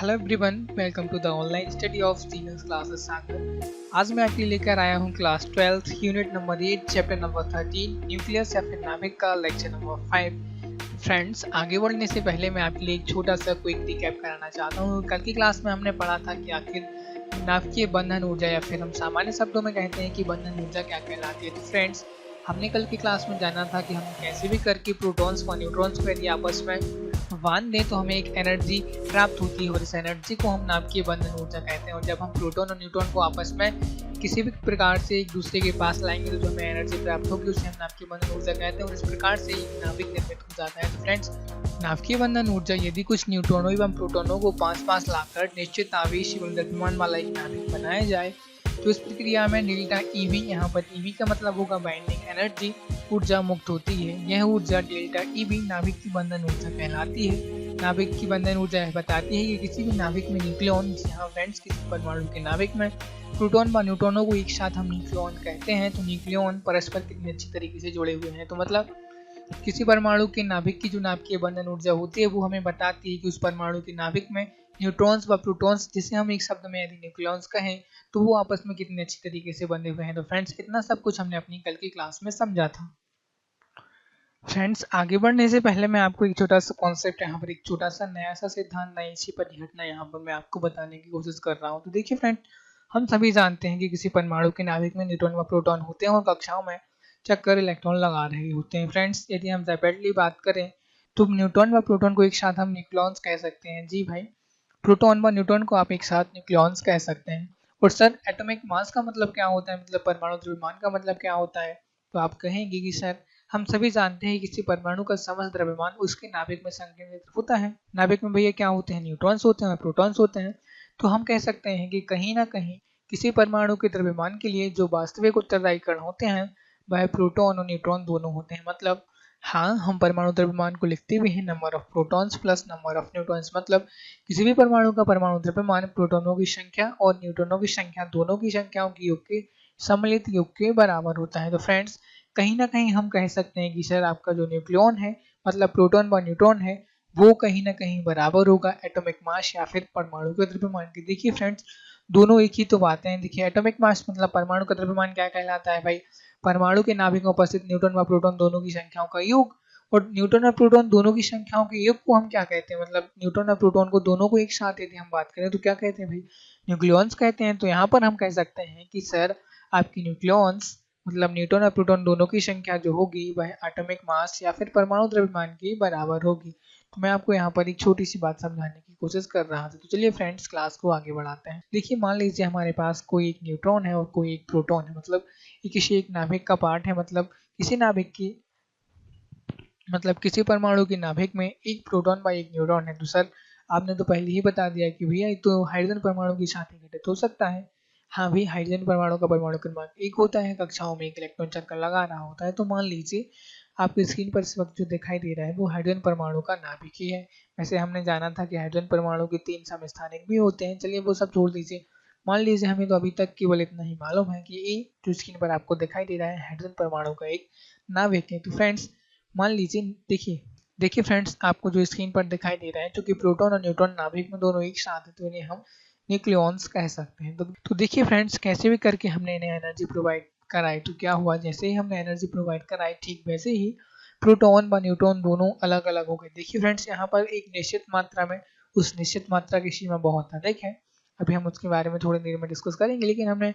Hello everyone, welcome to the online study of genius classes Sagar. आज मैं आपके लिए लेकर आया हूँ class 12 unit number 8 chapter number 13 nucleus या फिर नाभिक का लेक्चर नंबर 5। फ्रेंड्स, आगे बढ़ने से पहले मैं आपके लिए एक छोटा सा क्विक रिकैप कराना चाहता हूँ। कल की क्लास में हमने पढ़ा था कि आखिर नाभिकीय बंधन ऊर्जा या फिर हम सामान्य शब्दों में कहते हैं कि बंधन ऊर्जा क्या कहलाती है। तो फ्रेंड्स, हमने कल की क्लास में जाना था कि हम कैसे भी करके प्रोटॉन्स व न्यूट्रॉन्स को यदि आपस में बांध दें तो हमें एक एनर्जी प्राप्त होती है और इस एनर्जी को हम नाभिकीय बंधन ऊर्जा कहते हैं। और जब हम प्रोटॉन और न्यूट्रॉन को आपस में किसी भी प्रकार से एक दूसरे के पास लाएंगे तो जो हमें एनर्जी प्राप्त होगी उसे हम नाभिकीय बंधन ऊर्जा कहते हैं और इस प्रकार से एक नाभिक निर्मित हो जाता है। तो फ्रेंड्स, नाभिकीय बंधन ऊर्जा यदि कुछ न्यूट्रॉनों एवं प्रोटॉनों को पास पास लाकर निश्चित आवेश एवं द्रव्यमान वाला एक नाभिक बनाया जाए तो इस प्रक्रिया में डेल्टा ईवी, यहाँ पर ईवी का मतलब होगा बाइंडिंग एनर्जी, ऊर्जा मुक्त होती है। यह ऊर्जा डेल्टा ईवी नाभिक की बंधन ऊर्जा कहलाती है। नाभिक की बंधन ऊर्जा बताती है कि किसी भी नाभिक में न्यूक्लियन, जहाँ फ्रेंड्स किसी परमाणु के नाभिक में प्रोटॉन व न्यूट्रॉनों को एक साथ हम न्यूक्लियन कहते हैं, तो न्यूक्लियन परस्पर कितनी अच्छी तरीके से जुड़े हुए हैं। तो मतलब किसी परमाणु के नाभिक की जो नाभिकीय बंधन ऊर्जा होती है वो हमें बताती है कि उस परमाणु के नाभिक में न्यूट्रॉन्स व प्रोटॉन्स, जिसे हम एक शब्द में यदि न्यूक्लियंस कहें, तो वो आपस में कितने अच्छी तरीके से बंधे हुए हैं। तो फ्रेंड्स, इतना सब कुछ हमने अपनी कल की क्लास में समझा था। फ्रेंड्स, आगे बढ़ने से पहले मैं आपको एक छोटा सा कॉन्सेप्ट, यहाँ पर एक छोटा सा नया सा सिद्धांत, नई सी परिघटना यहाँ पर मैं आपको बताने की कोशिश कर रहा हूँ। तो देखिए फ्रेंड, हम सभी जानते हैं कि किसी परमाणु के नाभिक में न्यूट्रॉन व प्रोटॉन होते हैं और कक्षाओं में चक्कर इलेक्ट्रॉन लगा रहे होते हैं। फ्रेंड्स, यदि हम सेपरेटली बात करें तो न्यूट्रॉन व प्रोटॉन को एक साथ हम न्यूक्लियॉन्स कह सकते हैं। जी भाई, प्रोटॉन व न्यूट्रॉन को आप एक साथ न्यूक्लियॉन्स कह सकते हैं। और सर, एटॉमिक मास का मतलब क्या होता है, मतलब परमाणु द्रव्यमान का मतलब क्या होता है? तो आप कहेंगे कि सर, हम सभी जानते हैं कि किसी परमाणु का समस्त द्रव्यमान उसके नाभिक में संकेंद्रित होता है। नाभिक में भैया क्या होते हैं? न्यूट्रॉन्स होते हैं, प्रोटॉन्स होते हैं। तो हम कह सकते हैं कि कहीं ना कहीं किसी परमाणु के द्रव्यमान के लिए जो वास्तविक उत्तरदायी कण होते हैं वह प्रोटॉन और न्यूट्रॉन दोनों होते हैं। मतलब हाँ, हम परमाणु द्रव्यमान को लिखते भी हैं number of protons plus number of neutrons. मतलब किसी भी परमाणु का परमाणु द्रव्यमान प्रोटॉनों की संख्या और न्यूट्रॉनों की संख्या, दोनों की संख्याओं की योग के सम्मिलित योग के बराबर होता है। तो फ्रेंड्स, कहीं ना कहीं हम कह सकते हैं कि सर, आपका जो न्यूक्लियन है, मतलब प्रोटॉन व न्यूट्रॉन है, वो कहीं ना कहीं बराबर होगा एटॉमिक मास या फिर परमाणु के द्रव्यमान के। देखिए फ्रेंड्स, दोनों एक ही तो बातें हैं। देखिए, एटॉमिक मास मतलब परमाणु का द्रव्यमान क्या कहलाता है भाई? परमाणु के नाभिक में उपस्थित न्यूट्रॉन व प्रोटॉन दोनों की संख्याओं का योग। और न्यूट्रॉन और प्रोटॉन दोनों की संख्याओं के योग को हम क्या कहते हैं? मतलब न्यूट्रॉन और प्रोटॉन को दोनों को एक साथ यदि हम बात करें तो क्या कहते हैं भाई? न्यूक्लियॉन्स कहते हैं। तो यहाँ पर हम कह सकते हैं कि सर, आपकी न्यूक्लियॉन्स मतलब न्यूट्रॉन और प्रोटॉन दोनों की संख्या जो होगी वह एटॉमिक मास या फिर परमाणु द्रव्यमान के बराबर होगी। तो मैं आपको यहाँ पर एक छोटी सी बात समझाने की कोशिश कर रहा था। तो चलिए फ्रेंड्स, क्लास को आगे बढ़ाते हैं। देखिए, मान लीजिए हमारे पास कोई एक न्यूट्रॉन है और कोई एक प्रोटॉन है। मतलब ये किसी एक नाभिक का पार्ट है। मतलब किसी नाभिक की, मतलब किसी परमाणु के नाभिक में एक प्रोटॉन व एक न्यूट्रॉन है। तो सर, आपने तो पहले ही बता दिया कि भैया ये तो हाइड्रोजन परमाणु के साथ ही घटित हो सकता है। हाँ भाई, हाइड्रोजन परमाणु का परमाणु क्रमांक 1 होता है, कक्षाओं में एक इलेक्ट्रॉन चक्कर लगा रहा होता है। तो मान लीजिए आपकी स्क्रीन पर इस वक्त जो दिखाई दे रहा है वो हाइड्रोजन परमाणु का नाभिक ही है। वैसे हमने जाना था कि हाइड्रोजन परमाणु के 3 समस्थानिक भी होते हैं। चलिए वो सब छोड़ दीजिए। मान लीजिए हमें तो अभी तक केवल इतना ही मालूम है कि ये जो स्क्रीन पर आपको दिखाई दे रहा है हाइड्रोजन परमाणु का एक नाभिक है। तो फ्रेंड्स, मान लीजिए, देखिए फ्रेंड्स, आपको जो स्क्रीन पर दिखाई दे रहा है, क्योंकि प्रोटॉन और न्यूट्रॉन नाभिक में दोनों एक साथ है तो इन्हें हम न्यूक्लियॉन्स कह सकते हैं। तो देखिए फ्रेंड्स, कैसे भी करके हमने इन्हें एनर्जी प्रोवाइड कराई तो क्या हुआ? जैसे ही हमने एनर्जी प्रोवाइड कराई, ठीक वैसे ही प्रोटॉन व न्यूट्रॉन दोनों अलग अलग हो गए। देखिए फ्रेंड्स, यहाँ पर एक निश्चित मात्रा में उस निश्चित मात्रा की सीमा बहुत अधिक है। अभी हम उसके बारे में थोड़ी देर में डिस्कस करेंगे। लेकिन हमने,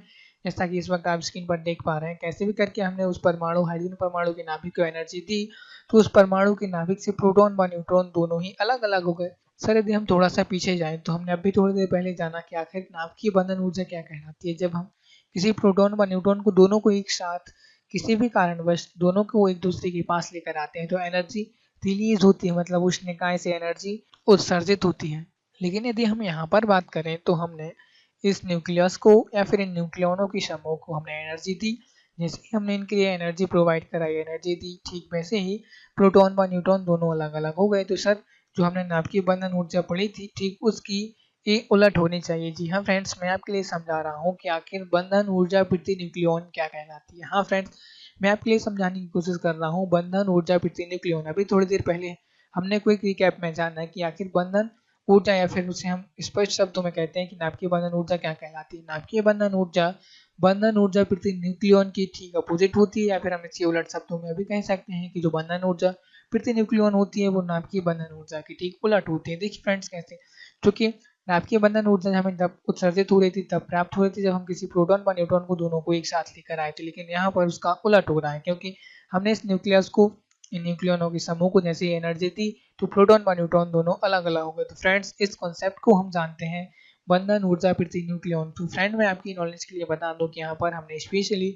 जैसा कि इस वक्त आप स्क्रीन पर देख पा रहे हैं, कैसे भी करके हमने उस परमाणु, हाइड्रोजन परमाणु के नाभिक को एनर्जी दी तो उस परमाणु के नाभिक से प्रोटॉन व न्यूट्रॉन दोनों ही अलग अलग हो गए। सर, यदि हम थोड़ा सा पीछे जाएं तो हमने अभी थोड़ी देर पहले जाना कि आखिर नाभिकीय बंधन ऊर्जा क्या कहलाती है। जब हम किसी प्रोटॉन व न्यूट्रॉन को दोनों को एक साथ किसी भी कारणवश दोनों को एक दूसरे के पास लेकर आते हैं तो एनर्जी रिलीज होती है, मतलब उस निकाय से एनर्जी उत्सर्जित होती है। लेकिन यदि हम यहाँ पर बात करें तो हमने इस न्यूक्लियस को या फिर इन न्यूक्लियनों की समूह को हमने एनर्जी दी। जैसे ही हमने इनके लिए एनर्जी प्रोवाइड कराई, एनर्जी दी, ठीक वैसे ही प्रोटॉन व न्यूट्रॉन दोनों अलग अलग हो गए। तो सर, जो हमने नाभिकीय बंधन ऊर्जा पढ़ी थी, ठीक उसकी ये उलट होनी चाहिए। जी हाँ फ्रेंड्स, मैं आपके लिए समझा रहा हूँ कि आखिर बंधन ऊर्जा प्रति न्यूक्लियन क्या कहलाती है। हाँ फ्रेंड्स, मैं आपके लिए समझाने की कोशिश कर रहा हूँ बंधन ऊर्जा प्रति न्यूक्लियन। अभी थोड़ी देर पहले हमने क्विक रिकैप में जाना कि आखिर बंधन ऊर्जा या फिर उसे हम स्पष्ट शब्दों में कहते हैं कि नाभिकीय बंधन ऊर्जा क्या कहलाती है। नाभिकीय बंधन ऊर्जा प्रति न्यूक्लियन की ठीक अपोजिट होती है, या फिर हम इसके उलट शब्दों में भी कह सकते हैं कि जो बंधन ऊर्जा प्रति न्यूक्लियन होती है वो नाभिकीय बंधन ऊर्जा की ठीक उलट होती है। देखिए फ्रेंड्स कैसे, क्योंकि नाभिकीय बंधन ऊर्जा हमें तब उत्सर्जित हो रही थी, तब प्राप्त हो रही थी जब हम किसी प्रोटॉन व न्यूट्रॉन को दोनों को एक साथ लेकर आए थे, लेकिन यहाँ पर उसका उलट हो रहा है, क्योंकि हमने इस न्यूक्लियस को, इन न्यूक्लियनों के समूह को जैसे एनर्जी दी तो प्रोटॉन व न्यूट्रॉन दोनों अलग अलग हो गए। तो फ्रेंड्स इस कॉन्सेप्ट को हम जानते हैं बंधन ऊर्जा प्रति न्यूक्लियन। तो फ्रेंड मैं आपकी नॉलेज के लिए बता दूं कि यहाँ पर हमने स्पेशली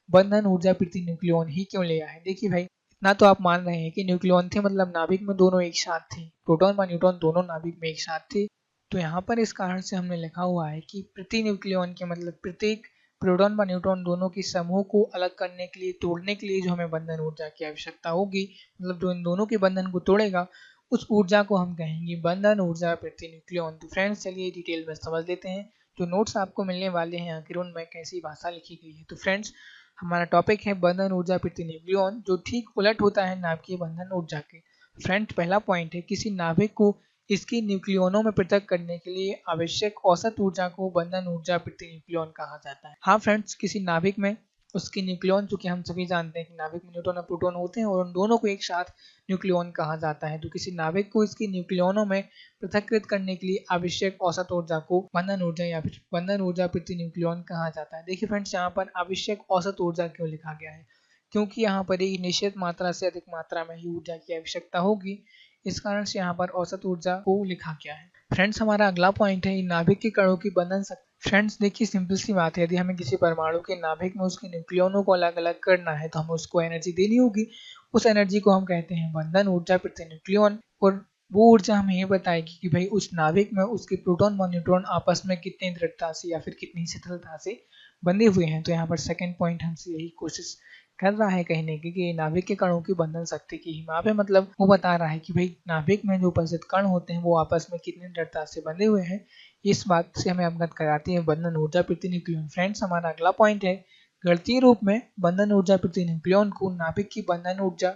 बंधन ऊर्जा प्रति न्यूक्लियन ही क्यों लिया है। देखिए भाई, इतना तो आप मान रहे हैं कि न्यूक्लियन थे मतलब नाभिक में दोनों एक साथ थे, प्रोटॉन व न्यूट्रॉन दोनों नाभिक में एक साथ थे। तो यहाँ पर इस कारण से हमने लिखा हुआ है कि प्रति न्यूक्लियन के मतलब प्रत्येक प्रोटॉन व न्यूट्रॉन दोनों के समूह को अलग करने के लिए, तोड़ने के लिए जो हमें बंधन ऊर्जा की आवश्यकता होगी, मतलब जो इन दोनों के बंधन को तोड़ेगा उस ऊर्जा को हम कहेंगे बंधन ऊर्जा प्रति न्यूक्लियन। तो फ्रेंड्स चलिए डिटेल में समझ लेते हैं। जो नोट्स आपको मिलने वाले हैं आखिर उनमें कैसी भाषा लिखी गई है। तो फ्रेंड्स हमारा टॉपिक है बंधन ऊर्जा प्रति न्यूक्लियन, जो ठीक उलट होता है नाभिकीय बंधन ऊर्जा के। फ्रेंड्स पहला पॉइंट है, किसी नाभिक को इसकी न्यूक्लियनों में पृथक करने के लिए आवश्यक औसत ऊर्जा को बंधन ऊर्जा प्रति न्यूक्लियन कहा जाता है। हाँ फ्रेंड्स, किसी नाभिक में उसकी न्यूक्लियन, चूंकि हम सभी जानते हैं कि नाभिक में न्यूट्रॉन और प्रोटॉन होते हैं और उन दोनों को एक साथ न्यूक्लियन कहा जाता है। तो किसी नाभिक को इसकी न्यूक्लियनों में पृथक्कृत करने के लिए आवश्यक औसत ऊर्जा को बंधन ऊर्जा या फिर बंधन ऊर्जा प्रति न्यूक्लियन कहा जाता है। देखिए फ्रेंड्स, यहाँ पर आवश्यक औसत ऊर्जा क्यों लिखा गया है, क्योंकि यहाँ पर एक निश्चित मात्रा से अधिक मात्रा में ही ऊर्जा की आवश्यकता होगी, इस कारण से यहाँ पर औसत ऊर्जा को लिखा गया है। फ्रेंड्स हमारा अगला पॉइंट है नाभिक के कणों की बंधन शक्ति। फ्रेंड्स देखिए सिंपल सी बात है, यदि हमें किसी परमाणु के नाभिक में उसके न्यूक्लियनों को अलग अलग करना है तो हमें उसको एनर्जी देनी होगी। उस एनर्जी को हम कहते हैं बंधन ऊर्जा प्रति न्यूक्लियन, और वो ऊर्जा हमें ये बताएगी कि भाई उस नाभिक में उसके प्रोटॉन व न्यूट्रॉन आपस में कितनी दृढ़ता से या फिर कितनी शिथिलता से बंधे हुए हैं। तो यहाँ पर सेकंड पॉइंट हमसे यही कोशिश कर रहा है कहने की कि नाभिक के कणों की बंधन शक्ति की यहाँ पे मतलब वो बता रहा है कि भाई नाभिक में जो उपस्थित कण होते हैं वो आपस में कितनी दृढ़ता से बंधे हुए हैं। इस बात से हमें अवगत कराती है बंधन ऊर्जा प्रति न्यूक्लियन। फ्रेंड्स हमारा अगला पॉइंट है, गणितीय रूप में बंधन ऊर्जा प्रति न्यूक्लियन को नाभिक की बंधन ऊर्जा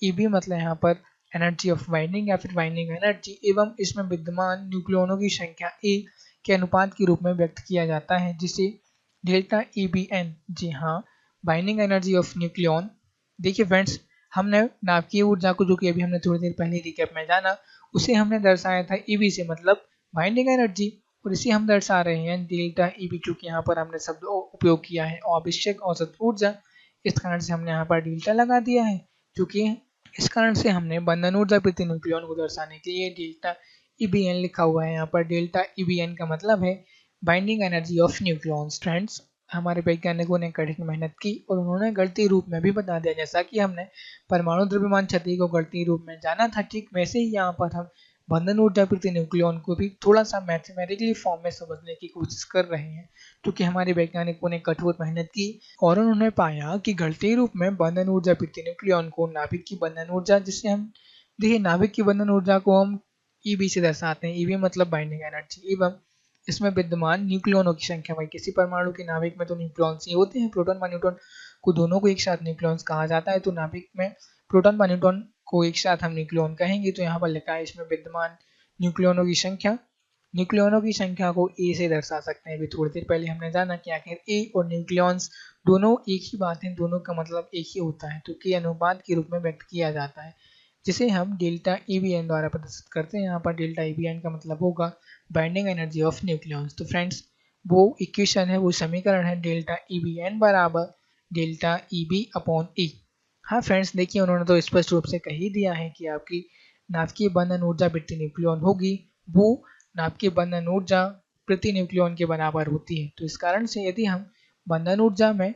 ईबी मतलब यहाँ पर एनर्जी ऑफ बाइंडिंग या फिर बाइंडिंग एनर्जी एवं इसमें विद्यमान न्यूक्लियनों की संख्या ए के अनुपात के रूप में व्यक्त किया जाता है, जिसे डेल्टा ईबीएन, जी हाँ, बाइंडिंग एनर्जी ऑफ न्यूक्लियन। देखिए फ्रेंड्स, हमने नाभिकीय ऊर्जा को, जो कि अभी हमने थोड़ी देर पहले रिकैप में जाना, उसे हमने दर्शाया था ईबी से मतलब बाइंडिंग एनर्जी, और इसे हम दर्शा रहे हैं डेल्टा ईबी, क्योंकि यहाँ पर हमने शब्द उपयोग किया है आवश्यक औसत ऊर्जा, इस कारण से हमने यहाँ पर डेल्टा लगा दिया है। क्योंकि इस कारण से हमने बंधन ऊर्जा प्रति न्यूक्लियन को दर्शाने के लिए डेल्टा ईबीएन लिखा हुआ है। यहाँ पर डेल्टा ईबीएन का मतलब है binding energy of nucleons. Friends हमारे वैज्ञानिकों ने कठिन मेहनत की और उन्होंने गणितीय रूप में भी बता दिया। जैसा कि हमने परमाणु द्रव्यमान क्षति को गणितीय रूप में जाना था, ठीक वैसे ही यहाँ पर हम बंधन ऊर्जा प्रति न्यूक्लियन को भी थोड़ा सा मैथमेटिकली फॉर्म में समझने की कोशिश कर रहे हैं, क्योंकि हमारे वैज्ञानिकों ने कठोर मेहनत की और उन्होंने पाया कि गणितीय रूप में बंधन ऊर्जा प्रति न्यूक्लियन को नाभिक की बंधन ऊर्जा, जिससे हम देखिए नाभिक की बंधन ऊर्जा को हम ईबी से दर्शाते हैं, ईबी मतलब बाइंडिंग एनर्जी, एवं इसमें विद्यमान न्यूक्लियनों की संख्या। भाई किसी परमाणु के नाभिक में तो न्यूक्लियॉन्स ही होते हैं, प्रोटॉन व न्यूट्रॉन को दोनों को एक साथ न्यूक्लियॉन्स कहा जाता है, तो नाभिक में प्रोटॉन व न्यूट्रॉन को एक साथ हम न्यूक्लियन कहेंगे। तो यहाँ पर लिखा है इसमें विद्यमान न्यूक्लियनों की संख्या, न्यूक्लियनों की संख्या को ए से दर्शा सकते हैं। अभी थोड़ी देर पहले हमने जाना कि आखिर ए और न्यूक्लियॉन्स दोनों एक ही बात है, दोनों का मतलब एक ही होता है, तो के अनुपात के रूप में व्यक्त किया जाता है, जिसे हम डेल्टा ईबीएन द्वारा प्रदर्शित करते हैं। यहाँ पर डेल्टा ईबीएन का मतलब होगा बाइंडिंग एनर्जी ऑफ न्यूक्लियॉन्स। तो फ्रेंड्स वो इक्वेशन है, वो समीकरण है डेल्टा ईबीएन बराबर डेल्टा ईबी अपॉन ई। हाँ फ्रेंड्स देखिए, उन्होंने तो स्पष्ट रूप से कह ही दिया है कि आपकी नाभिकीय बंधन ऊर्जा प्रति न्यूक्लियन होगी, वो नाभिकीय बंधन ऊर्जा प्रति न्यूक्लियन के बराबर होती है। तो इस कारण से यदि हम बंधन ऊर्जा में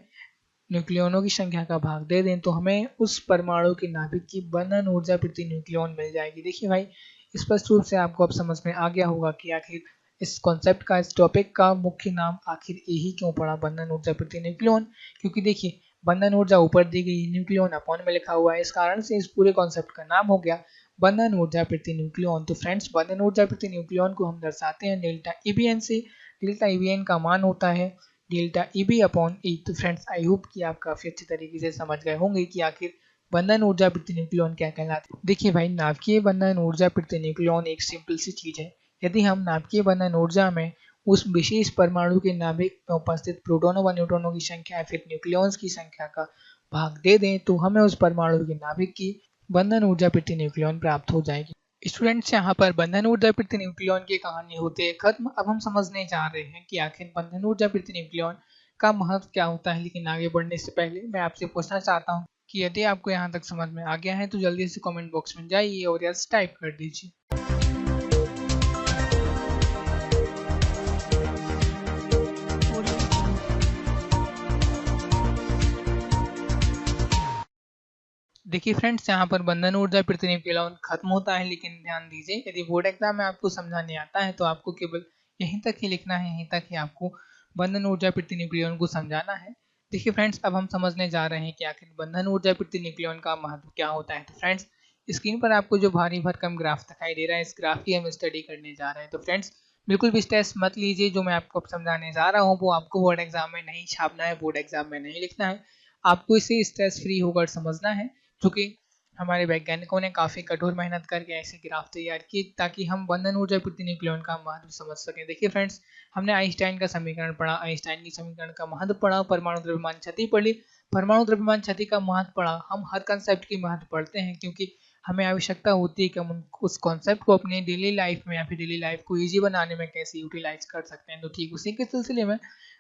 न्यूक्लियनों की संख्या का भाग दे दें तो हमें उस परमाणु के नाभिक की बंधन ऊर्जा प्रति न्यूक्लियन मिल जाएगी। देखिए भाई, स्पष्ट रूप से आपको अब समझ में आ गया होगा कि आखिर इस कॉन्सेप्ट का, इस टॉपिक का मुख्य नाम आखिर यही क्यों पड़ा, बंधन ऊर्जा प्रति न्यूक्लियन। क्योंकि देखिए बंधन ऊर्जा ऊपर दी गई, न्यूक्लियन अपॉन में लिखा हुआ है, इस कारण से इस पूरे कॉन्सेप्ट का नाम हो गया बंधन ऊर्जा प्रति न्यूक्लियन। तो फ्रेंड्स बंधन ऊर्जा प्रति न्यूक्लियन को हम दर्शाते हैं डेल्टा ईबीएन से। डेल्टा ईबीएन का मान होता है डेल्टा ईबी अपॉन ई। तो फ्रेंड्स आई होप कि आप काफी अच्छे तरीके से समझ गए होंगे कि आखिर बंधन ऊर्जा प्रति न्यूक्लियन क्या कहलाती है। देखिए भाई, नाभिकीय बंधन ऊर्जा प्रति न्यूक्लियन एक सिंपल सी चीज है यदि हम नाभिकीय बंधन ऊर्जा में उस विशेष परमाणु के नाभिक में उपस्थित प्रोटॉनों व न्यूट्रॉनों की संख्या या फिर न्यूक्लियॉन्स की संख्या का भाग दे दें तो हमें उस परमाणु के नाभिक की बंधन ऊर्जा प्रति न्यूक्लियॉन प्राप्त हो जाएगी। स्टूडेंट्स, यहाँ पर बंधन ऊर्जा प्रति न्यूक्लियॉन की कहानी होती है खत्म। अब हम समझने जा रहे हैं कि आखिर बंधन ऊर्जा प्रति न्यूक्लियॉन का महत्व क्या होता है। लेकिन आगे बढ़ने से पहले मैं आपसे पूछना चाहता हूँ कि यदि आपको यहाँ तक समझ में आ गया है तो जल्दी से कमेंट बॉक्स में जाइए और यस टाइप कर दीजिए। देखिए फ्रेंड्स, यहाँ पर बंधन ऊर्जा प्रति न्यूक्लियॉन खत्म होता है, लेकिन ध्यान दीजिए यदि बोर्ड एग्जाम में आपको समझाने आता है तो आपको केवल यहीं तक ही लिखना है, यहीं तक ही आपको बंधन ऊर्जा प्रति न्यूक्लियॉन को समझाना है। देखिए फ्रेंड्स, अब हम समझने जा रहे हैं कि आखिर बंधन ऊर्जा प्रति न्यूक्लियॉन का महत्व क्या होता है। तो फ्रेंड्स, स्क्रीन पर आपको जो भारी भरकम ग्राफ दिखाई दे रहा है, इस ग्राफ की हम स्टडी करने जा रहे हैं। तो फ्रेंड्स, बिल्कुल भी स्ट्रेस मत लीजिए, जो मैं आपको समझाने जा रहा हूँ वो आपको बोर्ड एग्जाम में नहीं छापना है, बोर्ड एग्जाम में नहीं लिखना है। आपको इसे स्ट्रेस फ्री होकर समझना है, क्योंकि हमारे वैज्ञानिकों ने काफ़ी कठोर मेहनत करके ऐसे ग्राफ तैयार किए ताकि हम बंधन ऊर्जा प्रति न्यूक्लियॉन का महत्व समझ सकें। देखिए फ्रेंड्स, हमने आइंस्टाइन का समीकरण पढ़ा, आइंस्टाइन की समीकरण का महत्व पढ़ा, परमाणु द्रव्यमान क्षति पढ़ी, परमाणु द्रव्यमान क्षति का महत्व पढ़ा। हम हर कंसेप्ट की महत्व पढ़ते हैं क्योंकि हमें आवश्यकता होती है कि हम उस कॉन्सेप्ट को अपने डेली लाइफ में या फिर डेली लाइफ को ईजी बनाने में कैसे यूटिलाइज कर सकते हैं। तो ठीक उसी के सिलसिले में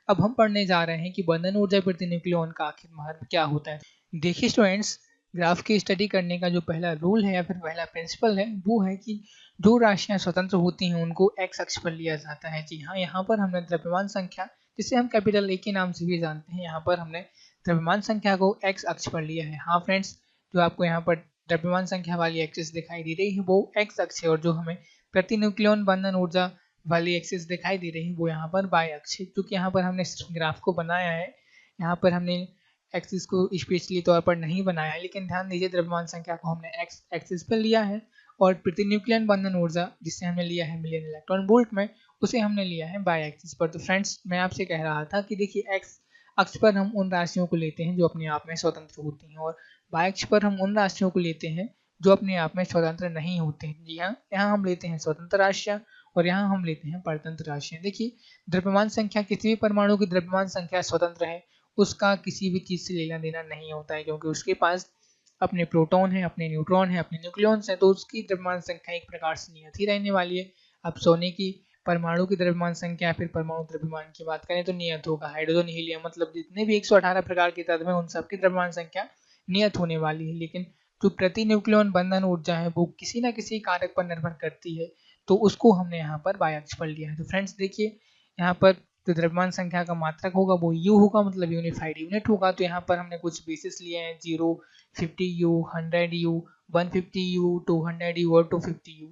अब हम पढ़ने जा रहे हैं कि बंधन ऊर्जा प्रति न्यूक्लियॉन का आखिर महत्व क्या होता है। देखिए स्टूडेंट्स, ग्राफ की स्टडी करने का जो पहला रूल है या फिर पहला प्रिंसिपल है वो है कि जो राशियां स्वतंत्र होती हैं उनको एक्स अक्ष पर लिया जाता है। जी हाँ, यहाँ पर हमने द्रव्यमान संख्या, जिसे हम कैपिटल ए के नाम से भी जानते हैं, यहाँ पर हमने द्रव्यमान संख्या को एक्स अक्ष पर लिया है। हाँ फ्रेंड्स, जो आपको यहाँ पर द्रव्यमान संख्या वाली एक्सिस दिखाई दे रही है वो एक्स अक्ष है, और जो हमें प्रति न्यूक्लियॉन बंधन ऊर्जा वाली एक्सिस दिखाई दे रही है वो यहाँ पर वाई अक्ष है। क्योंकि यहाँ पर हमने ग्राफ को बनाया है, यहाँ पर हमने एक्सिस को स्पेशली तौर पर नहीं बनाया है, लेकिन ध्यान दीजिए द्रव्यमान संख्या को हमने एक्स एक्सिस पर लिया है और प्रति न्यूक्लियन बंधन ऊर्जा जिसे हमने लिया है मिलियन इलेक्ट्रॉन वोल्ट में, उसे हमने लिया है बाई एक्सिस पर। तो फ्रेंड्स, मैं आपसे कह रहा था कि देखिए एक्स अक्ष पर हम उन राशियों को लेते हैं जो अपने आप में स्वतंत्र होती हैं और बाई अक्ष पर हम उन राशियों को लेते हैं जो अपने आप में स्वतंत्र नहीं होते हैं। जी हाँ, यहाँ हम लेते हैं स्वतंत्र राशियाँ और यहाँ हम लेते हैं परतंत्र राशियाँ। देखिए, द्रव्यमान संख्या, किसी भी परमाणु की द्रव्यमान संख्या स्वतंत्र है, उसका किसी भी चीज़ से लेना देना नहीं होता है, क्योंकि उसके पास अपने प्रोटॉन है, अपने न्यूट्रॉन है, अपने न्यूक्लियॉन्स है, तो उसकी द्रव्यमान संख्या एक प्रकार से नियत ही रहने वाली है। अब सोने की परमाणु की द्रव्यमान संख्या फिर परमाणु द्रव्यमान की बात करें तो नियत होगा। हाइड्रोजन, हीलियम, मतलब जितने भी 118 प्रकार के तत्व हैं उन सबकी द्रव्यमान संख्या नियत होने वाली है। लेकिन जो प्रति न्यूक्लियॉन बंधन ऊर्जा है वो किसी न किसी कारक पर निर्भर करती है, तो उसको हमने यहाँ पर बाई अक्ष पर लिया है। तो फ्रेंड्स देखिए, यहाँ पर जो द्रव्यमान संख्या का मात्रक होगा वो यू होगा, मतलब यूनिफाइड यूनिट होगा। तो यहाँ पर हमने कुछ बेसिस लिए हैं, 0, 50U, 100U, 150U, 200U और 250U,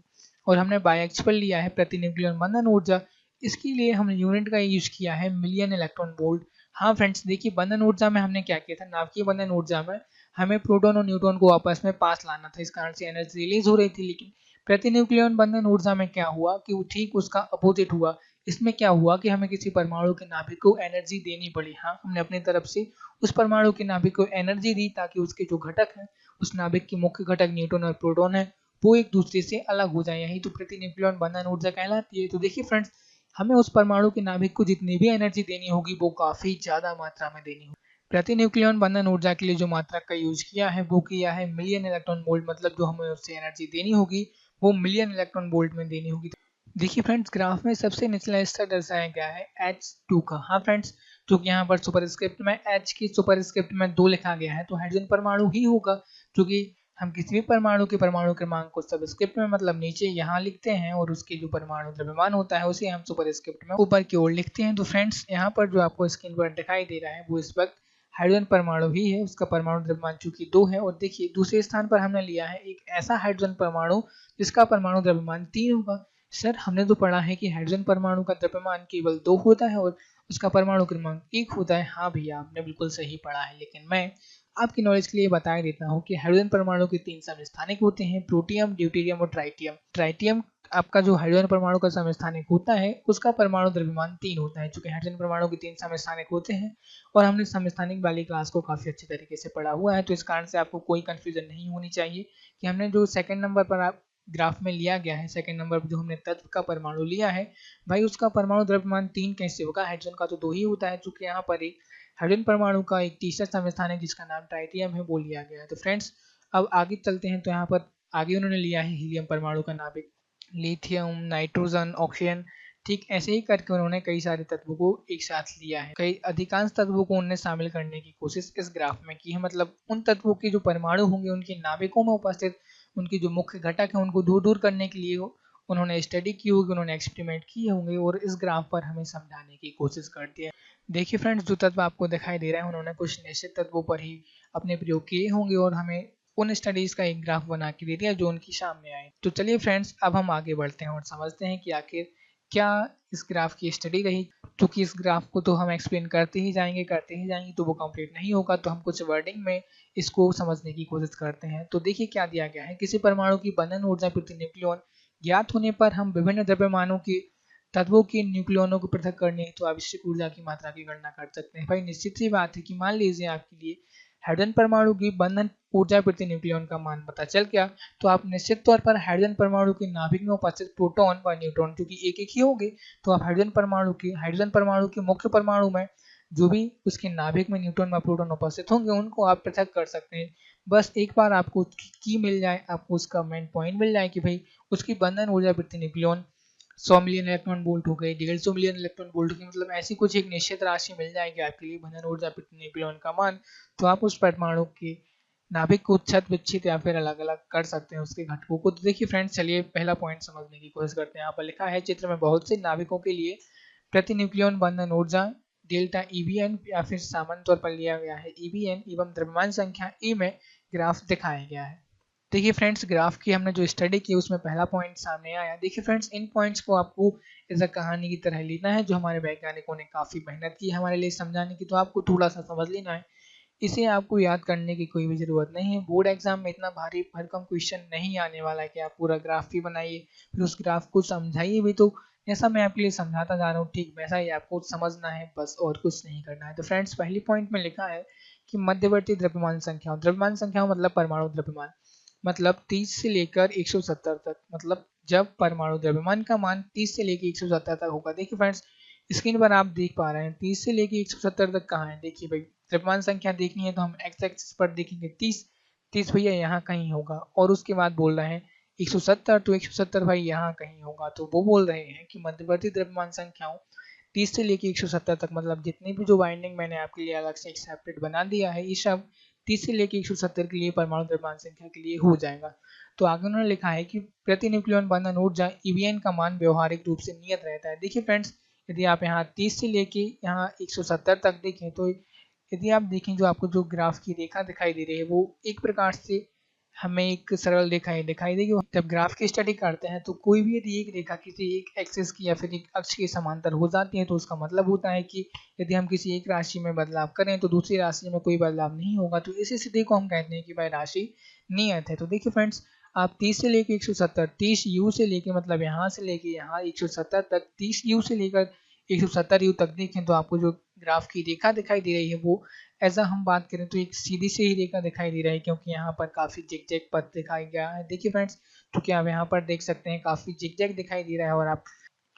और हमने बाई अक्ष पर लिया है प्रति न्यूक्लियन बंधन ऊर्जा। इसके लिए हमने यूनिट का यूज किया है मिलियन इलेक्ट्रॉन वोल्ट। हाँ फ्रेंड्स, देखिए बंधन ऊर्जा में हमने क्या किया था, नाभिकीय बंधन ऊर्जा में हमें प्रोटॉन और न्यूट्रॉन को आपस में पास लाना था, इस कारण से एनर्जी रिलीज हो रही थी। लेकिन प्रति न्यूक्लियन बंधन ऊर्जा में क्या हुआ कि वो ठीक उसका अपोजिट हुआ। इसमें क्या हुआ कि हमें किसी परमाणु के नाभिक को एनर्जी देनी पड़ी। हाँ, हमने अपनी तरफ से उस परमाणु के नाभिक को एनर्जी दी ताकि उसके जो घटक हैं, उस नाभिक के मुख्य घटक न्यूट्रॉन और प्रोटॉन है, वो एक दूसरे से अलग हो जाए। यही तो प्रति न्यूक्लियन बंधन ऊर्जा कहलाती है। तो देखिए फ्रेंड्स, हमें उस परमाणु के नाभिक को जितनी भी एनर्जी देनी होगी वो काफी ज्यादा मात्रा में देनी होगी। प्रति न्यूक्लियन बंधन ऊर्जा के लिए जो मात्रा का यूज किया है वो किया है मिलियन इलेक्ट्रॉन वोल्ट, मतलब जो हमें उससे एनर्जी देनी होगी वो मिलियन इलेक्ट्रॉन वोल्ट में देनी होगी। देखिए फ्रेंड्स, ग्राफ में सबसे निचला हिस्सा दर्शाया गया है H2 का। हाँ फ्रेंड्स, जो कि यहाँ पर सुपरस्क्रिप्ट में H की सुपरस्क्रिप्ट में 2 लिखा गया है, तो हाइड्रोजन परमाणु ही होगा, क्योंकि हम किसी भी परमाणु के परमाणु क्रमांक को सबस्क्रिप्ट में मतलब नीचे यहाँ लिखते हैं और उसके जो परमाणु द्रव्यमान होता है उसे हम सुपरस्क्रिप्ट में ऊपर की ओर लिखते हैं। तो फ्रेंड्स, यहाँ पर जो आपको स्क्रीन पर दिखाई दे रहा है वो इस वक्त हाइड्रोजन परमाणु ही है, उसका परमाणु द्रव्यमान चूंकि 2 है। और देखिए दूसरे स्थान पर हमने लिया है एक ऐसा हाइड्रोजन परमाणु जिसका परमाणु द्रव्यमान 3 होगा। सर, हमने तो पढ़ा है कि हाइड्रोजन परमाणु का द्रव्यमान केवल 2 होता है और उसका परमाणु क्रमांक 1 होता है। हाँ भैया, आपने बिल्कुल सही पढ़ा है, लेकिन मैं आपकी नॉलेज के लिए बता देता हूँ कि हाइड्रोजन परमाणु के 3 समस्थानिक होते हैं, प्रोटियम, ड्यूटेरियम और ट्राइटियम। ट्राइटियम आपका जो हाइड्रोजन परमाणु का समस्थानिक होता है उसका परमाणु द्रव्यमान 3 होता है, क्योंकि हाइड्रोजन परमाणु के 3 समस्थानिक होते हैं और हमने समस्थानिक वाली क्लास को काफी अच्छे तरीके से पढ़ा हुआ है। तो इस कारण से आपको कोई कंफ्यूजन नहीं होनी चाहिए कि हमने जो सेकंड नंबर पर ग्राफ में लिया गया है। सेकंड नंबर पर जो हमने तत्व का परमाणु लिया है भाई, उसका परमाणु द्रव्यमान 3 कैसे होगा, हाइड्रोजन का तो 2 ही होता है, चूंकि यहाँ पर एक हाइड्रोजन परमाणु का एक तीसरा समस्थान है जिसका नाम ट्राइटियम है, वो लिया गया है। तो फ्रेंड्स अब आगे चलते हैं, तो यहाँ पर आगे उन्होंने लिया है हीलियम परमाणु का नाभिक, लिथियम, नाइट्रोजन, ऑक्सीजन, ठीक ऐसे ही करके उन्होंने कई सारे तत्वों को एक साथ लिया है। कई अधिकांश तत्वों को उन्होंने शामिल करने की कोशिश इस ग्राफ में की है, मतलब उन तत्वों के जो परमाणु होंगे उनके नाभिकों में उपस्थित उनकी जो मुख्य घटक है उनको दूर दूर करने के लिए उन्होंने स्टडी की होगी, उन्होंने एक्सपेरिमेंट किए होंगे और इस ग्राफ पर हमें समझाने की कोशिश करती है। देखिए फ्रेंड्स, जो तत्व आपको दिखाई दे रहा है उन्होंने कुछ निश्चित तत्वों पर ही अपने प्रयोग किए होंगे और हमें उन स्टडीज का एक ग्राफ बना के दे दिया जो उनकी सामने आए। तो चलिए फ्रेंड्स, अब हम आगे बढ़ते हैं और समझते हैं कि आखिर क्या इस ग्राफ की स्टडी रही। क्योंकि इस ग्राफ को तो हम एक्सप्लेन करते ही जाएंगे तो वो कंप्लीट नहीं होगा, तो हम कुछ वर्डिंग में इसको समझने की कोशिश करते हैं। तो देखिए क्या दिया गया है, किसी परमाणु की बंधन ऊर्जा प्रति न्यूक्लियन ज्ञात होने पर हम विभिन्न द्रव्यमानों के तत्वों के न्यूक्लियनों को पृथक करने हेतु तो आवश्यक ऊर्जा की मात्रा की गणना कर सकते हैं। भाई निश्चित सी बात है कि मान लीजिए आपके लिए हाइड्रोजन परमाणु की बंधन ऊर्जा प्रति न्यूक्लियन का मान पता चल गया, तो आप निश्चित तौर पर हाइड्रोजन परमाणु के नाभिक में उपस्थित प्रोटॉन व न्यूट्रॉन क्योंकि एक एक ही होंगे, तो आप हाइड्रोजन परमाणु के मुख्य परमाणु में जो भी उसके नाभिक में न्यूट्रॉन व प्रोटॉन उपस्थित होंगे उनको आप पृथक कर सकते हैं। बस एक बार आपको की मिल जाए, आपको उसका मेन पॉइंट मिल जाए कि भाई उसकी बंधन ऊर्जा प्रति न्यूक्लियन 100 मिलियन इलेक्ट्रॉन वोल्ट हो गए, 150 मिलियन इलेक्ट्रॉन वोल्ट की, मतलब ऐसी कुछ एक निश्चित राशि मिल जाएगी आपके लिए बंधन ऊर्जा प्रति न्यूक्लियन का मान, तो आप उस परमाणु के नाभिक को छत विच्छित या फिर अलग अलग कर सकते हैं उसके घटकों को। तो देखिए फ्रेंड्स, चलिए पहला पॉइंट समझने की कोशिश करते हैं। यहाँ पर लिखा है चित्र में बहुत से नाभिकों के लिए प्रति न्यूक्लियन बंधन ऊर्जा डेल्टा ईबीएन या फिर सामान्य तौर पर लिया गया है ईबीएन एवं द्रव्यमान संख्या ई में ग्राफ दिखाया गया है। देखिए फ्रेंड्स, ग्राफ की हमने जो स्टडी की उसमें पहला पॉइंट सामने आया। देखिए फ्रेंड्स, इन पॉइंट्स को आपको एज अ कहानी की तरह लेना है, जो हमारे वैज्ञानिकों ने काफ़ी मेहनत की हमारे लिए समझाने की, तो आपको थोड़ा सा समझ लेना है। इसे आपको याद करने की कोई भी ज़रूरत नहीं है। बोर्ड एग्जाम में इतना भारी भरकम क्वेश्चन नहीं आने वाला है कि आप पूरा ग्राफ भी बनाइए फिर उस ग्राफ को समझाइए भी, तो जैसा मैं आपके लिए समझाता जा रहा हूँ ठीक वैसा ही आपको समझना है बस, और कुछ नहीं करना है। तो फ्रेंड्स, पहली पॉइंट में लिखा है कि मध्यवर्ती द्रव्यमान संख्या मतलब परमाणु द्रव्यमान, मतलब 30 से लेकर 170 तक, मतलब जब परमाणु द्रव्यमान का मान 30 से लेकर 170 तक होगा। देखिए फ्रेंड्स, स्क्रीन पर आप देख पा रहे हैं 30 से लेकर 170 तक कहाँ है। देखिए भाई, द्रव्यमान संख्या देखनी है तो हम एक्स एक्सिस पर देखेंगे 30 भैया यहाँ कहीं होगा, और उसके बाद बोल रहे हैं 170, तो 170 भाई यहाँ कहीं होगा। तो वो बोल रहे हैं कि मध्यवर्ती द्रव्यमान संख्याओं 30 से लेकर 170 तक, मतलब जितनी भी जो बाइंडिंग मैंने आपके लिए अलग से एक सेपरेट बना दिया है, ये सब 30 से लेकर 170 के लिए परमाणु द्रव्यमान संख्या के लिए हो जाएगा। तो आगे उन्होंने लिखा है कि प्रति न्यूक्लियन बंधन ऊर्जा ईवीएन का मान व्यवहारिक रूप से नियत रहता है। देखिए फ्रेंड्स, यदि आप यहाँ 30 से लेके यहाँ 170 तक देखें, तो यदि आप देखें जो आपको जो ग्राफ की रेखा दिखाई दे रही है वो एक प्रकार से हमें एक सरल रेखा ही दिखाई देगी। जब ग्राफ की स्टडी करते हैं तो कोई भी यदि एक रेखा किसी एक एक्सिस की या फिर एक अक्ष के समांतर हो जाती है तो उसका मतलब होता है कि यदि हम किसी एक राशि में बदलाव करें तो दूसरी राशि में कोई बदलाव नहीं होगा, तो इसी स्थिति को हम कहते हैं कि भाई राशि नियत है। तो देखिए फ्रेंड्स, आप 30 से लेकर 170, 30 यू से लेकर मतलब यहाँ से लेकर यहाँ 170 तक, 30 यू से लेकर 170 यू तक देखें तो आपको जो ग्राफ की रेखा दिखाई दे रही है वो ऐसा हम बात करें तो एक सीधी से ही रेखा दिखाई दे रही है, क्योंकि यहाँ पर काफी जिगजैग पथ दिखाई गया है। देखिए फ्रेंड्स, क्योंकि आप यहाँ पर देख सकते हैं काफी जिगजैग दिखाई दे रहा है,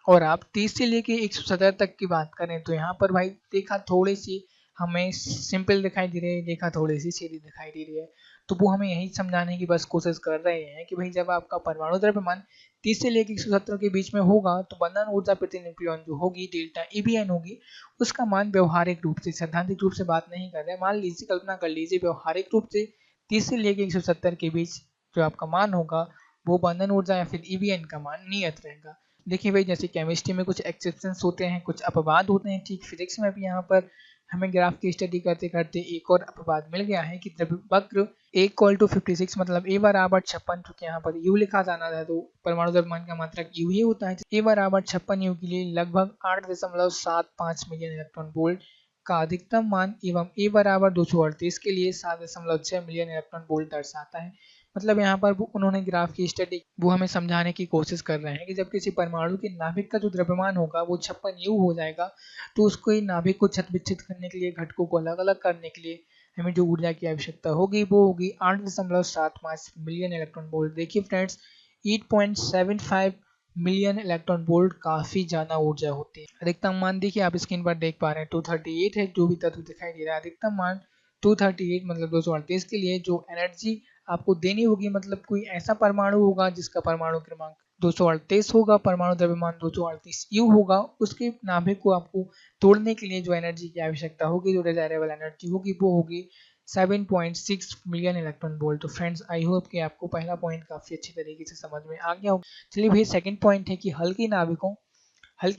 और आप 30 से लेके 170 तक की बात करें तो यहाँ पर भाई रेखा थोड़ी सी हमें सिंपल दिखाई दे रही है, रेखा थोड़ी सी सीधी दिखाई दे रही है। तो वो हमें यही समझाने की बस कोशिश कर रहे हैं कि भाई जब आपका परमाणु द्रव्यमान 30 से लेकर 170 के बीच में होगा तो बंधन ऊर्जा प्रति न्यूक्लियन जो होगी डेल्टा ईबीएन होगी, उसका मान व्यवहारिक रूप से, सैद्धांतिक रूप से बात नहीं कर रहे, मान लीजिए कल्पना कर लीजिए व्यवहारिक रूप से 30 से लेकर 170 के बीच जो आपका मान होगा वो बंधन ऊर्जा या फिर ईबीएन का मान नियत रहेगा। देखिए भाई, जैसे केमिस्ट्री में कुछ एक्सेप्शंस होते हैं, कुछ अपवाद होते हैं, ठीक फिजिक्स में भी यहाँ पर हमें ग्राफ की स्टडी करते करते एक और अपवाद मिल गया है कि वक्र A=56 मतलब A बराबर 56, क्योंकि यहाँ पर U लिखा जाना था तो परमाणु द्रव्यमान का मात्रक U ही होता है। A बराबर 56 U के लिए लगभग 8.75 मिलियन इलेक्ट्रॉन वोल्ट का अधिकतम मान एवं A बराबर 238 के लिए 7.6 मिलियन इलेक्ट्रॉन वोल्ट दर्शाता है। मतलब यहाँ पर उन्होंने ग्राफ की स्टडी वो हमें समझाने की कोशिश कर रहे हैं कि जब किसी परमाणु के नाभिक का जो द्रव्यमान होगा वो 56 U हो जाएगा, तो उसको नाभिक को छत विच्छित करने के लिए, घटकों को अलग अलग करने के लिए हमें जो ऊर्जा की आवश्यकता होगी वो होगी 8.75 मिलियन इलेक्ट्रॉन वोल्ट। देखिए फ्रेंड्स, 8.75 मिलियन इलेक्ट्रॉन वोल्ट काफ़ी ज़्यादा ऊर्जा होती है। अधिकतम मान देखिए आप स्क्रीन पर देख पा रहे हैं 238 है, जो भी तत्व दिखाई दे रहा है अधिकतम मान 238 मतलब 238 के लिए जो एनर्जी आपको देनी होगी, मतलब कोई ऐसा परमाणु होगा जिसका परमाणु क्रमांक 238 होगा, परमाणु द्रव्यमान 238 U होगा, उसके नाभिक को आपको तोड़ने के लिए जो एनर्जी की आवश्यकता होगी, जो डिजायरेबल एनर्जी होगी, वो होगी 7.6 मिलियन इलेक्ट्रॉन वोल्ट। तो फ्रेंड्स आई होप कि आपको पहला पॉइंट काफ़ी अच्छी तरीके से समझ में आ गया होगा। चलिए भैया सेकंड पॉइंट है कि हल्के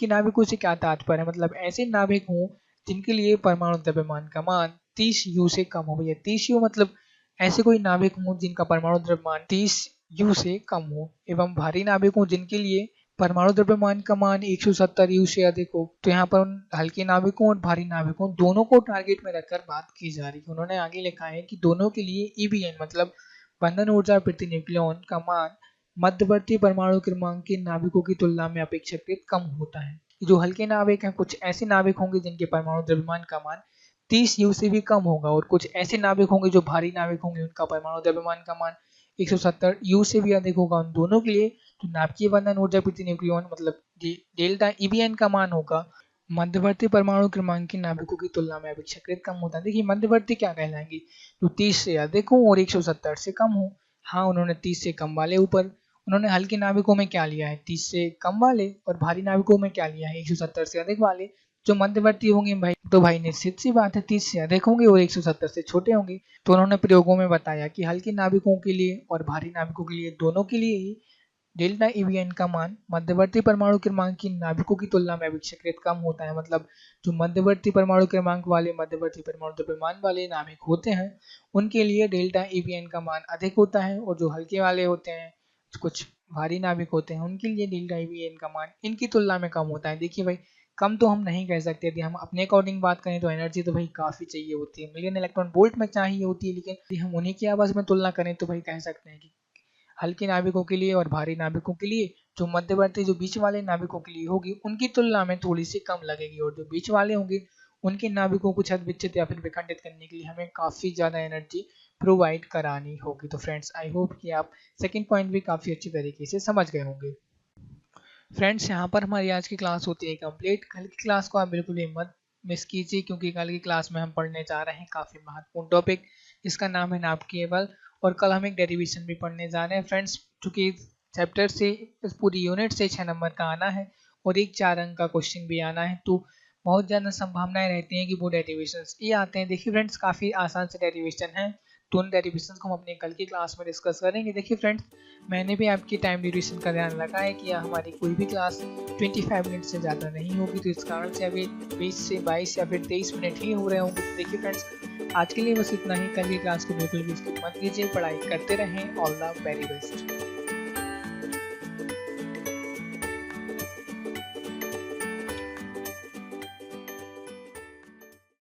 नाभिकों से क्या तात्पर्य है, मतलब ऐसे नाभिक हों जिनके लिए परमाणु द्रव्यमान का मान 30 U से कम हो। भैया 30 U मतलब ऐसे कोई नाभिक हों जिनका परमाणु द्रव्यमान 30 U से कम हो, एवं भारी नाभिक हों जिनके लिए परमाणु द्रव्यमान का मान 170 U से अधिक हो। तो यहाँ पर उन हल्के नाभिकों और भारी नाभिकों दोनों को टारगेट में रखकर बात की जा रही है। उन्होंने आगे लिखा है कि दोनों के लिए EBN मतलब बंधन ऊर्जा प्रति न्यूक्लियॉन का मान मध्यवर्ती परमाणु क्रमांक के नाभिकों की तुलना में अपेक्षाकृत कम होता है। जो हल्के नाभिक हैं, कुछ ऐसे नाभिक होंगे जिनके परमाणु द्रव्यमान का मान 30 U से भी कम होगा, और कुछ ऐसे नाभिक होंगे जो भारी नाभिक होंगे उनका परमाणु द्रव्यमान का मान 170 U से भी अधिक होगा। उन दोनों के लिए जो नाभिकीय बंधन ऊर्जा प्रति न्यूक्लियॉन मतलब डेल्टा EBN का मान होगा मध्यवर्ती परमाणु क्रमांक के नाभिकों की तुलना में अपेक्षाकृत कम होता है। देखिए मध्यवर्ती क्या कहलाएंगे, जो 30 से अधिक हो और 170 से कम हो। हाँ, उन्होंने 30 से कम वाले ऊपर, उन्होंने हल्के नाभिकों में क्या लिया है 30 से कम वाले, और भारी नाभिकों में क्या लिया है 170 से अधिक वाले। जो मध्यवर्ती होंगे भाई, तो भाई निश्चित सी बात है 30 से अधिक होंगे और 170 से छोटे होंगे। तो उन्होंने प्रयोगों में बताया कि हल्के नाभिकों के लिए और भारी नाभिकों के लिए दोनों के लिए ही डेल्टा EBN का मान मध्यवर्ती परमाणु क्रमांक की नाभिकों की तुलना में अपेक्षाकृत कम होता है। मतलब जो मध्यवर्ती परमाणु क्रमांक वाले मध्यवर्ती परमाणु द्रव्यमान वाले नाभिक होते हैं उनके लिए डेल्टा EBN का मान अधिक होता है, और जो हल्के वाले होते हैं, कुछ भारी नाभिक होते हैं, उनके लिए डेल्टा EBN का मान इनकी तुलना में कम होता है। देखिए भाई कम तो हम नहीं कह सकते, यदि हम अपने अकॉर्डिंग बात करें तो एनर्जी तो भाई काफ़ी चाहिए होती है, मिलियन इलेक्ट्रॉन वोल्ट में चाहिए होती है, लेकिन यदि हम उन्हीं की आपस में तुलना करें तो भाई कह सकते हैं कि हल्के नाभिकों के लिए और भारी नाभिकों के लिए जो मध्यवर्ती जो बीच वाले नाभिकों के लिए होगी उनकी तुलना में थोड़ी सी कम लगेगी, और जो बीच वाले होंगे उनके नाभिकों को छद विच्छेद या फिर विखंडित करने के लिए हमें काफ़ी ज़्यादा एनर्जी प्रोवाइड करानी होगी। तो फ्रेंड्स आई होप कि आप सेकंड पॉइंट भी काफ़ी अच्छी तरीके से समझ गए होंगे। फ्रेंड्स यहाँ पर हमारी आज की क्लास होती है कंप्लीट। कल की क्लास को आप बिल्कुल भी मत मिस कीजिए, क्योंकि कल की क्लास में हम पढ़ने जा रहे हैं काफ़ी महत्वपूर्ण टॉपिक, जिसका नाम है नाभिकीय बल, और कल हम एक डेरिवेशन भी पढ़ने जा रहे हैं। फ्रेंड्स चूँकि चैप्टर से इस पूरी यूनिट से 6 नंबर का आना है और एक 4 अंक का क्वेश्चन भी आना है, तो बहुत ज़्यादा संभावनाएं रहती हैं कि वो डेरिवेशन ये आते हैं। देखिए फ्रेंड्स काफ़ी आसान से डेरिवेशन है, तो उन डेरिवेशन को हम अपने कल की क्लास में डिस्कस करेंगे। देखिए फ्रेंड्स मैंने भी आपकी टाइम ड्यूरेशन का ध्यान रखा है कि हमारी कोई भी क्लास 25 मिनट से ज़्यादा नहीं होगी, तो इस कारण से अभी 20 से 22 या फिर 23 मिनट ही हो रहे होंगे। तो देखिए फ्रेंड्स आज के लिए बस इतना ही। कल की क्लास को बिल्कुल भी स्किप मत कीजिए, पढ़ाई करते रहें। All the very best.